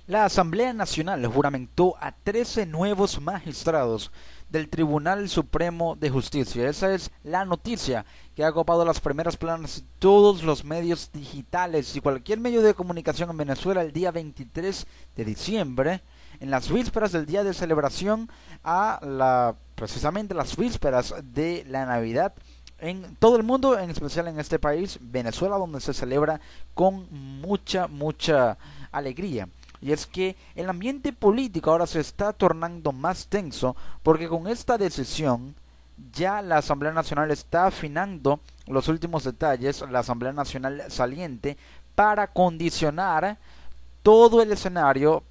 La Asamblea Nacional juramentó a 13 nuevos magistrados del Tribunal Supremo de Justicia. Esa es la noticia que ha copado las primeras planas de todos los medios digitales y cualquier medio de comunicación en Venezuela el día 23 de diciembre, en las vísperas del día de celebración precisamente las vísperas de la Navidad en todo el mundo, en especial en este país, Venezuela, donde se celebra con mucha alegría. Y es que el ambiente político ahora se está tornando más tenso porque con esta decisión ya la Asamblea Nacional está afinando los últimos detalles, la Asamblea Nacional saliente, para condicionar todo el escenario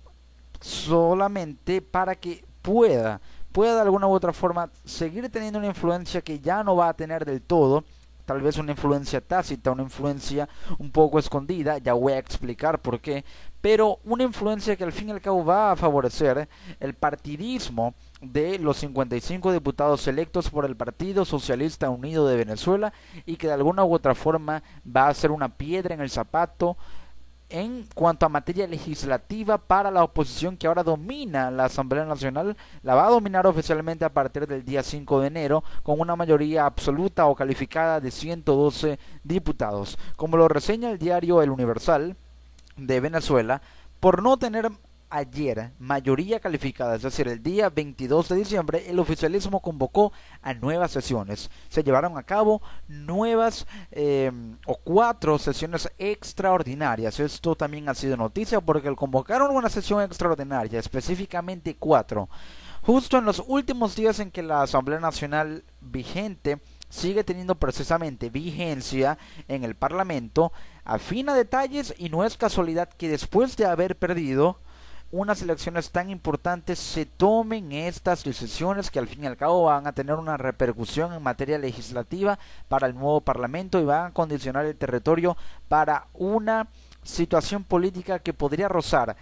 solamente para que pueda de alguna u otra forma seguir teniendo una influencia que ya no va a tener del todo, tal vez una influencia tácita, una influencia un poco escondida, ya voy a explicar por qué, pero una influencia que al fin y al cabo va a favorecer el partidismo de los 55 diputados electos por el Partido Socialista Unido de Venezuela y que de alguna u otra forma va a ser una piedra en el zapato en cuanto a materia legislativa para la oposición que ahora domina la Asamblea Nacional. La va a dominar oficialmente a partir del día 5 de enero con una mayoría absoluta o calificada de 112 diputados. Como lo reseña el diario El Universal de Venezuela, por no tener ayer mayoría calificada, es decir, el día 22 de diciembre, el oficialismo convocó a nuevas sesiones. Se llevaron a cabo nuevas o 4 sesiones extraordinarias. Esto también ha sido noticia porque al convocaron una sesión extraordinaria, específicamente 4, justo en los últimos días en que la Asamblea Nacional vigente sigue teniendo precisamente vigencia en el Parlamento, afina detalles y no es casualidad que después de haber perdido unas elecciones tan importantes se tomen estas decisiones que al fin y al cabo van a tener una repercusión en materia legislativa para el nuevo Parlamento y van a condicionar el territorio para una situación política que podría rozar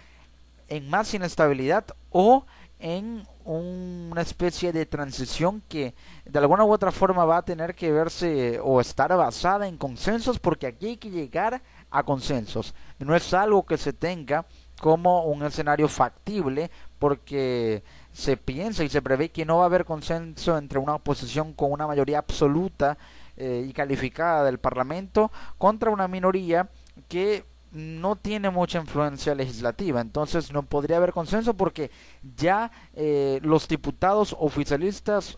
en más inestabilidad o en una especie de transición que de alguna u otra forma va a tener que verse o estar basada en consensos, porque aquí hay que llegar a consensos. No es algo que se tenga como un escenario factible porque se piensa y se prevé que no va a haber consenso entre una oposición con una mayoría absoluta y calificada del Parlamento contra una minoría que no tiene mucha influencia legislativa. Entonces no podría haber consenso porque ya los diputados oficialistas,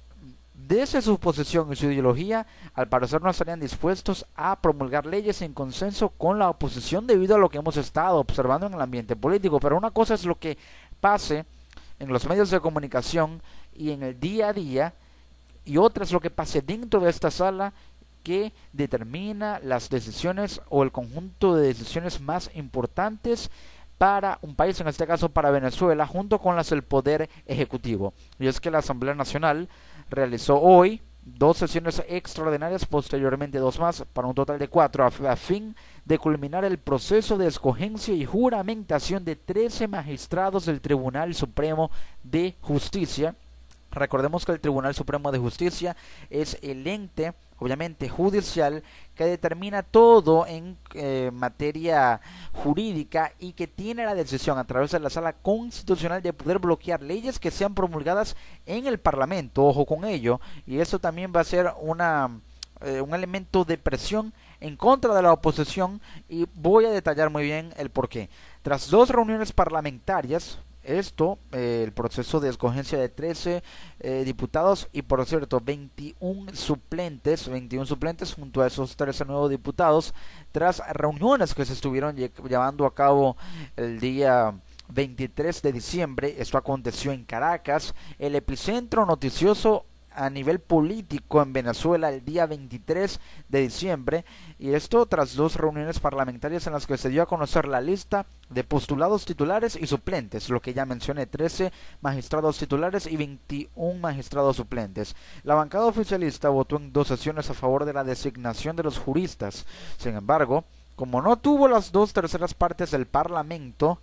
desde su posición y su ideología, al parecer no estarían dispuestos a promulgar leyes en consenso con la oposición debido a lo que hemos estado observando en el ambiente político. Pero una cosa es lo que pase en los medios de comunicación y en el día a día, y otra es lo que pase dentro de esta sala, que determina las decisiones o el conjunto de decisiones más importantes para un país, en este caso para Venezuela, junto con las del Poder Ejecutivo. Y es que la Asamblea Nacional realizó hoy 2 sesiones extraordinarias, posteriormente 2 más, para un total de 4, a fin de culminar el proceso de escogencia y juramentación de 13 magistrados del Tribunal Supremo de Justicia. Recordemos que el Tribunal Supremo de Justicia es el ente, obviamente judicial, que determina todo en materia jurídica y que tiene la decisión a través de la Sala Constitucional de poder bloquear leyes que sean promulgadas en el Parlamento. Ojo con ello, y eso también va a ser un elemento de presión en contra de la oposición, y voy a detallar muy bien el porqué. Tras 2 reuniones parlamentarias, el proceso de escogencia de 13 diputados y por cierto 21 suplentes junto a esos 13 nuevos diputados, tras reuniones que se estuvieron llevando a cabo el día 23 de diciembre, esto aconteció en Caracas, el epicentro noticioso a nivel político en Venezuela el día 23 de diciembre, y esto tras 2 reuniones parlamentarias en las que se dio a conocer la lista de postulados titulares y suplentes, lo que ya mencioné, 13 magistrados titulares y 21 magistrados suplentes. La bancada oficialista votó en 2 sesiones a favor de la designación de los juristas. Sin embargo, como no tuvo las 2/3 partes del Parlamento,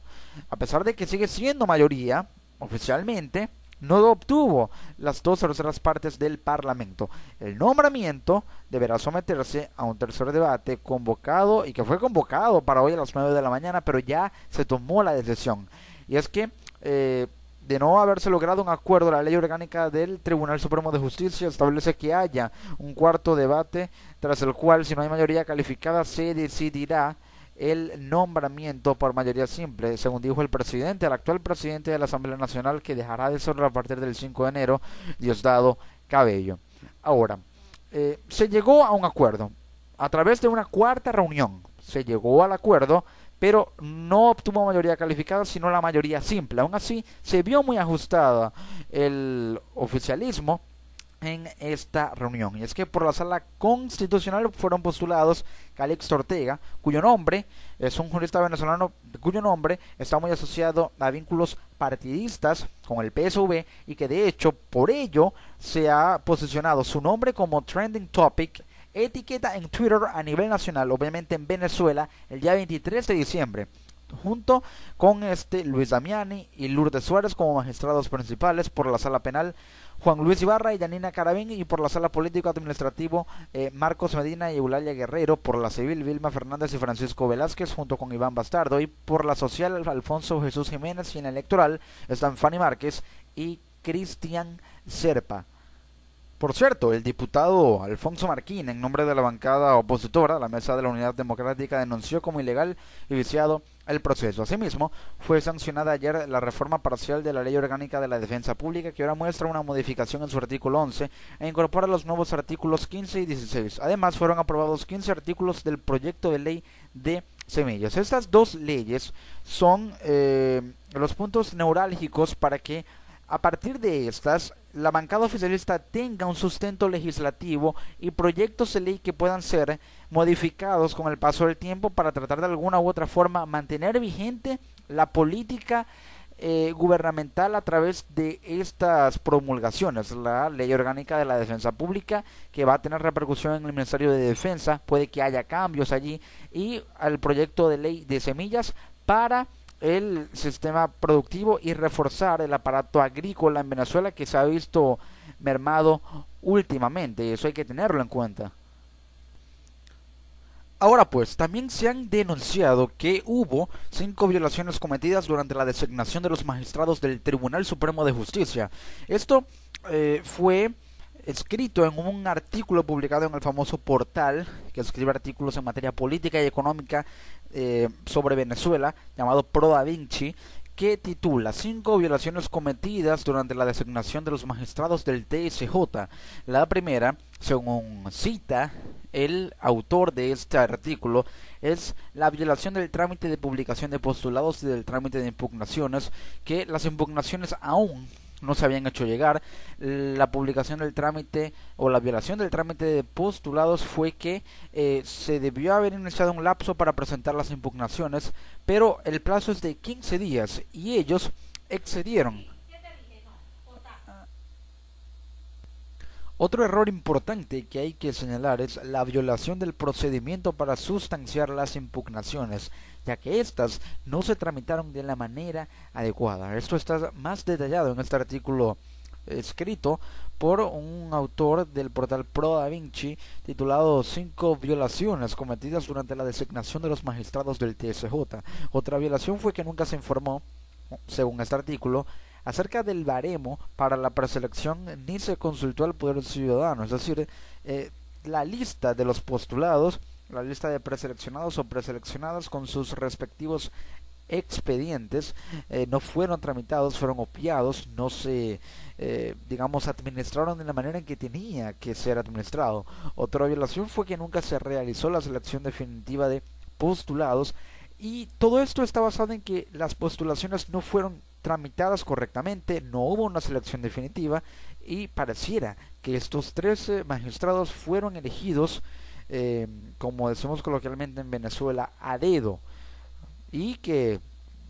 a pesar de que sigue siendo mayoría oficialmente, no obtuvo las 2/3 partes del Parlamento. El nombramiento deberá someterse a un tercer debate convocado y que fue convocado para hoy a las 9 de la mañana, pero ya se tomó la decisión. y es que de no haberse logrado un acuerdo, la ley orgánica del Tribunal Supremo de Justicia establece que haya un cuarto debate, tras el cual, si no hay mayoría calificada, se decidirá el nombramiento por mayoría simple, según dijo el presidente, el actual presidente de la Asamblea Nacional, que dejará de serlo a partir del 5 de enero, Diosdado Cabello. Ahora, se llegó a un acuerdo a través de una cuarta reunión, se llegó al acuerdo, pero no obtuvo mayoría calificada, sino la mayoría simple. Aún así, se vio muy ajustada el oficialismo en esta reunión. Y es que por la sala constitucional fueron postulados Calixto Ortega, cuyo nombre es un jurista venezolano cuyo nombre está muy asociado a vínculos partidistas con el PSV, y que de hecho por ello se ha posicionado su nombre como trending topic, etiqueta en Twitter a nivel nacional, obviamente en Venezuela, el día 23 de diciembre, junto con Luis Damiani y Lourdes Suárez como magistrados principales por la sala penal, Juan Luis Ibarra y Yanina Caravín, y por la sala político-administrativo Marcos Medina y Eulalia Guerrero, por la civil Vilma Fernández y Francisco Velázquez junto con Iván Bastardo, y por la social Alfonso Jesús Jiménez, y en la electoral están Fanny Márquez y Cristian Serpa. Por cierto, el diputado Alfonso Marquín, en nombre de la bancada opositora, la Mesa de la Unidad Democrática, denunció como ilegal y viciado el proceso. Asimismo, fue sancionada ayer la reforma parcial de la Ley Orgánica de la Defensa Pública, que ahora muestra una modificación en su artículo 11 e incorpora los nuevos artículos 15 y 16. Además, fueron aprobados 15 artículos del proyecto de ley de semillas. Estas dos leyes son los puntos neurálgicos para que a partir de estas, la bancada oficialista tenga un sustento legislativo y proyectos de ley que puedan ser modificados con el paso del tiempo para tratar de alguna u otra forma mantener vigente la política gubernamental a través de estas promulgaciones. La Ley Orgánica de la Defensa Pública, que va a tener repercusión en el Ministerio de Defensa, puede que haya cambios allí, y al proyecto de ley de semillas para el sistema productivo y reforzar el aparato agrícola en Venezuela, que se ha visto mermado últimamente, y eso hay que tenerlo en cuenta. Ahora pues, también se han denunciado que hubo 5 violaciones cometidas durante la designación de los magistrados del Tribunal Supremo de Justicia. Esto fue escrito en un artículo publicado en el famoso portal que escribe artículos en materia política y económica sobre Venezuela, llamado Pro Da Vinci, que titula 5 violaciones cometidas durante la designación de los magistrados del TSJ. La primera, según cita el autor de este artículo, es la violación del trámite de publicación de postulados y del trámite de impugnaciones, que las impugnaciones aún no se habían hecho llegar. La publicación del trámite o la violación del trámite de postulados fue que se debió haber iniciado un lapso para presentar las impugnaciones, pero el plazo es de 15 días y ellos excedieron. Otro error importante que hay que señalar es la violación del procedimiento para sustanciar las impugnaciones, ya que éstas no se tramitaron de la manera adecuada. Esto está más detallado en este artículo escrito por un autor del portal Pro Da Vinci, titulado 5 violaciones cometidas durante la designación de los magistrados del TSJ. Otra violación fue que nunca se informó, según este artículo, acerca del baremo para la preselección, ni se consultó al poder ciudadano, es decir, la lista de los postulados, la lista de preseleccionados o preseleccionadas con sus respectivos expedientes no fueron tramitados, fueron obviados, no se administraron de la manera en que tenía que ser administrado. Otra violación fue que nunca se realizó la selección definitiva de postulados, y todo esto está basado en que las postulaciones no fueron tramitadas correctamente, no hubo una selección definitiva, y pareciera que estos 13 magistrados fueron elegidos, como decimos coloquialmente en Venezuela, a dedo, y que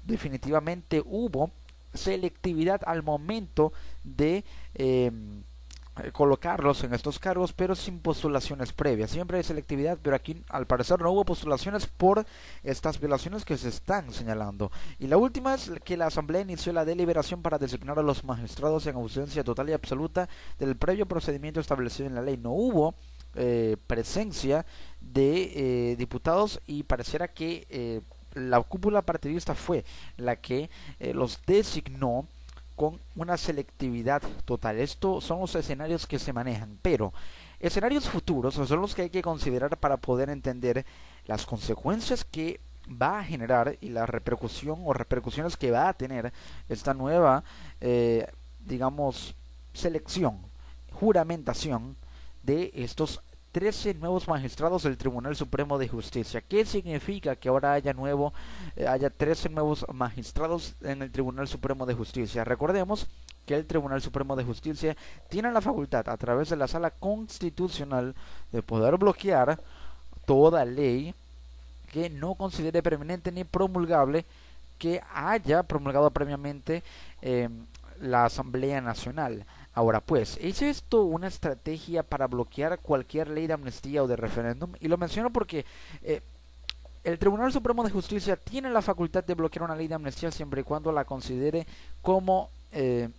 definitivamente hubo selectividad al momento de colocarlos en estos cargos, pero sin postulaciones previas. Siempre hay selectividad, pero aquí al parecer no hubo postulaciones por estas violaciones que se están señalando. Y la última es que la Asamblea inició la deliberación para designar a los magistrados en ausencia total y absoluta del previo procedimiento establecido en la ley. No hubo presencia de diputados, y pareciera que la cúpula partidista fue la que los designó con una selectividad total. Estos son los escenarios que se manejan, pero escenarios futuros son los que hay que considerar para poder entender las consecuencias que va a generar y la repercusión o repercusiones que va a tener esta nueva, digamos, selección, juramentación de estos 13 nuevos magistrados del Tribunal Supremo de Justicia. ¿Qué significa que ahora haya 13 nuevos magistrados en el Tribunal Supremo de Justicia? Recordemos que el Tribunal Supremo de Justicia tiene la facultad, a través de la Sala Constitucional, de poder bloquear toda ley que no considere permanente ni promulgable que haya promulgado previamente la Asamblea Nacional. Ahora pues, ¿es esto una estrategia para bloquear cualquier ley de amnistía o de referéndum? Y lo menciono porque el Tribunal Supremo de Justicia tiene la facultad de bloquear una ley de amnistía siempre y cuando la considere como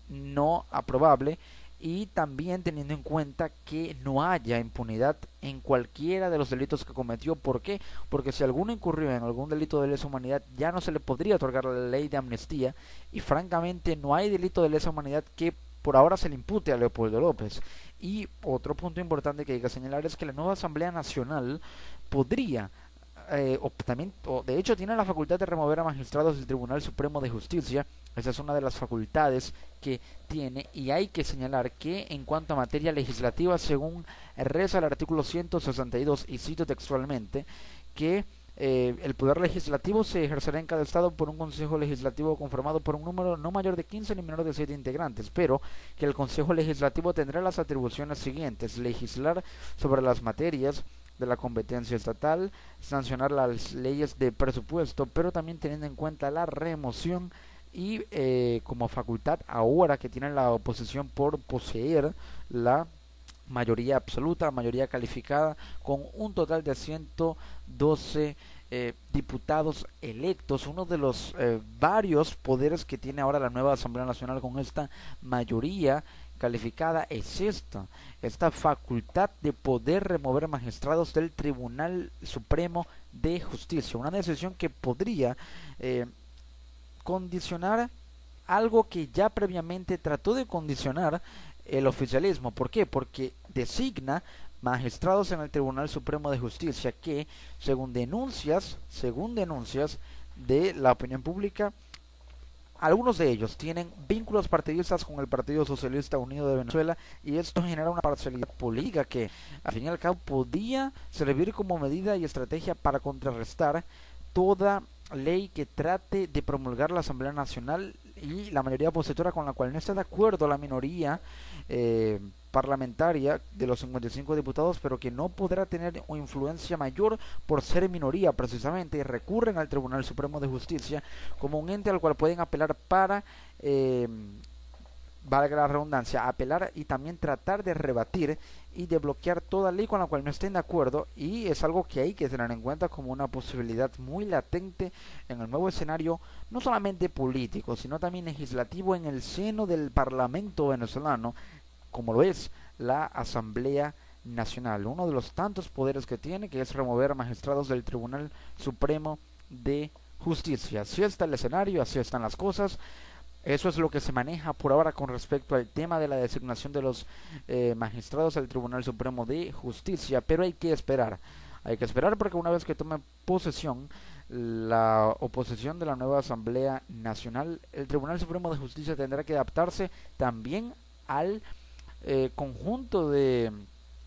no aprobable, y también teniendo en cuenta que no haya impunidad en cualquiera de los delitos que cometió. ¿Por qué? Porque si alguno incurrió en algún delito de lesa humanidad, ya no se le podría otorgar la ley de amnistía, y francamente no hay delito de lesa humanidad que por ahora se le impute a Leopoldo López. Y otro punto importante que hay que señalar es que la nueva Asamblea Nacional podría de hecho tiene la facultad de remover a magistrados del Tribunal Supremo de Justicia. Esa es una de las facultades que tiene, y hay que señalar que en cuanto a materia legislativa, según reza el artículo 162, y cito textualmente, que el poder legislativo se ejercerá en cada estado por un consejo legislativo conformado por un número no mayor de 15 ni menor de 7 integrantes, pero que el consejo legislativo tendrá las atribuciones siguientes: legislar sobre las materias de la competencia estatal, sancionar las leyes de presupuesto, pero también teniendo en cuenta la remoción y como facultad ahora que tiene la oposición por poseer la mayoría absoluta, mayoría calificada, con un total de 112 diputados electos, uno de los varios poderes que tiene ahora la nueva Asamblea Nacional con esta mayoría calificada. Es esta facultad de poder remover magistrados del Tribunal Supremo de Justicia, una decisión que podría condicionar algo que ya previamente trató de condicionar el oficialismo. ¿Por qué? Porque designa magistrados en el Tribunal Supremo de Justicia que, según denuncias de la opinión pública, algunos de ellos tienen vínculos partidistas con el Partido Socialista Unido de Venezuela, y esto genera una parcialidad política que al fin y al cabo podía servir como medida y estrategia para contrarrestar toda ley que trate de promulgar la Asamblea Nacional y la mayoría opositora, con la cual no está de acuerdo la minoría parlamentaria de los 55 diputados, pero que no podrá tener una influencia mayor por ser minoría precisamente, y recurren al Tribunal Supremo de Justicia como un ente al cual pueden apelar para valga la redundancia, apelar y también tratar de rebatir y de bloquear toda ley con la cual no estén de acuerdo, y es algo que hay que tener en cuenta como una posibilidad muy latente en el nuevo escenario, no solamente político, sino también legislativo en el seno del Parlamento venezolano, como lo es la Asamblea Nacional, uno de los tantos poderes que tiene, que es remover magistrados del Tribunal Supremo de Justicia. Así está el escenario, así están las cosas. Eso es lo que se maneja por ahora con respecto al tema de la designación de los magistrados del Tribunal Supremo de Justicia, pero hay que esperar porque una vez que tome posesión la oposición de la nueva Asamblea Nacional, el Tribunal Supremo de Justicia tendrá que adaptarse también al conjunto de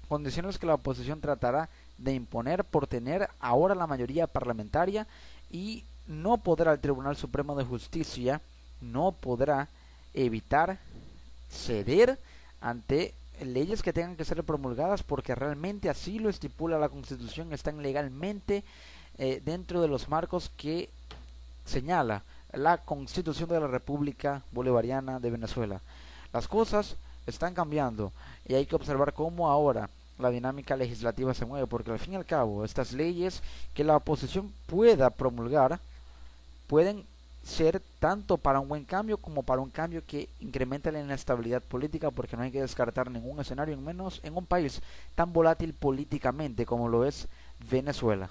condiciones que la oposición tratará de imponer por tener ahora la mayoría parlamentaria, y no podrá el Tribunal Supremo de Justicia no podrá evitar ceder ante leyes que tengan que ser promulgadas, porque realmente así lo estipula la Constitución, están legalmente dentro de los marcos que señala la Constitución de la República Bolivariana de Venezuela. Las cosas están cambiando y hay que observar cómo ahora la dinámica legislativa se mueve, porque al fin y al cabo estas leyes que la oposición pueda promulgar pueden ser tanto para un buen cambio como para un cambio que incremente la inestabilidad política, porque no hay que descartar ningún escenario, en menos en un país tan volátil políticamente como lo es Venezuela.